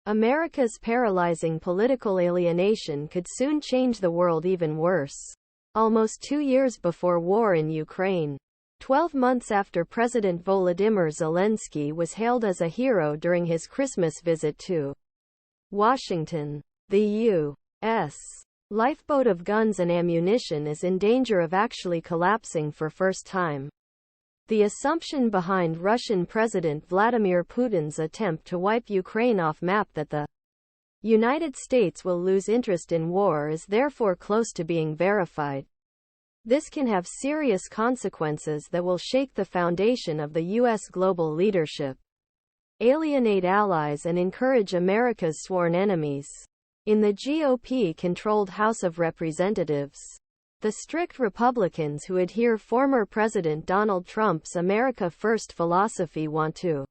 America's paralyzing political alienation could soon change the world even worse. Almost 2 years before war in Ukraine, 12 months after President Volodymyr Zelensky was hailed as a hero during his Christmas visit to Washington, the U.S. lifeboat of guns and ammunition is in danger of actually collapsing for first time. The assumption behind Russian President Vladimir Putin's attempt to wipe Ukraine off map that the United States will lose interest in war is therefore close to being verified. This can have serious consequences that will shake the foundation of the U.S. global leadership, alienate allies and encourage America's sworn enemies. In the GOP-controlled House of Representatives, the strict Republicans who adhere former President Donald Trump's America First philosophy want to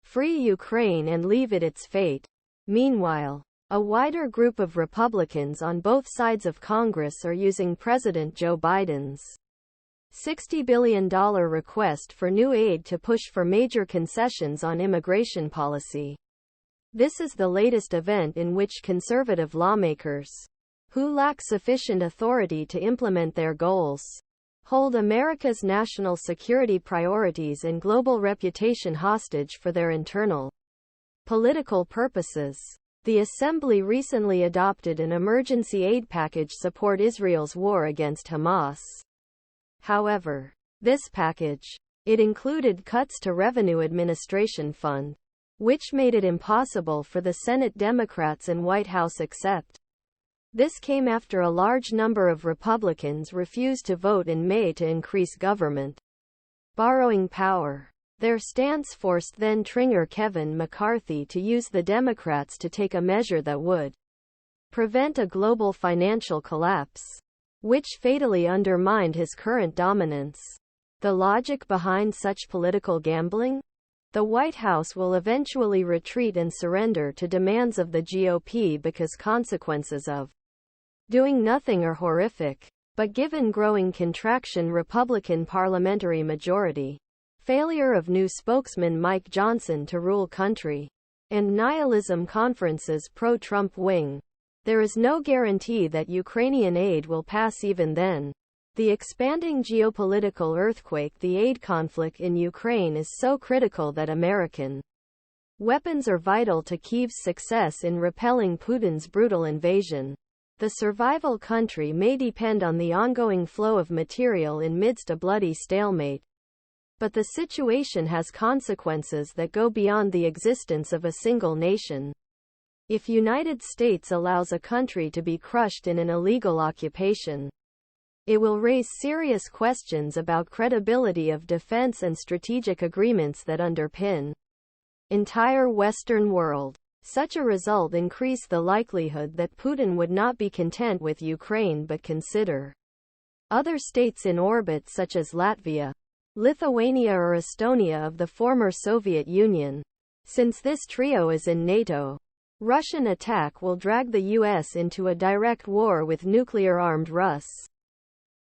free Ukraine and leave it its fate. Meanwhile, a wider group of Republicans on both sides of Congress are using President Joe Biden's $60 billion request for new aid to push for major concessions on immigration policy. This is the latest event in which conservative lawmakers, who lack sufficient authority to implement their goals, hold America's national security priorities and global reputation hostage for their internal political purposes. The Assembly recently adopted an emergency aid package to support Israel's war against Hamas. However, this package, it included cuts to Revenue Administration Fund, which made it impossible for the Senate Democrats and White House accept. This came after a large number of Republicans refused to vote in May to increase government borrowing power. Their stance forced then-Tringer Kevin McCarthy to use the Democrats to take a measure that would prevent a global financial collapse, which fatally undermined his current dominance. The logic behind such political gambling? The White House will eventually retreat and surrender to demands of the GOP because consequences of doing nothing are horrific. But given growing contraction, Republican parliamentary majority, failure of new spokesman Mike Johnson to rule country, and nihilism conference's pro-Trump wing, there is no guarantee that Ukrainian aid will pass even then. The expanding geopolitical earthquake. The aid conflict in Ukraine is so critical that American weapons are vital to Kiev's success in repelling Putin's brutal invasion. The survival country may depend on the ongoing flow of material in midst a bloody stalemate. But the situation has consequences that go beyond the existence of a single nation. If United States allows a country to be crushed in an illegal occupation, it will raise serious questions about credibility of defense and strategic agreements that underpin entire Western world. Such a result increased the likelihood that Putin would not be content with Ukraine but consider other states in orbit such as Latvia, Lithuania or Estonia of the former Soviet Union. Since this trio is in NATO, Russian attack will drag the U.S. into a direct war with nuclear-armed Russ.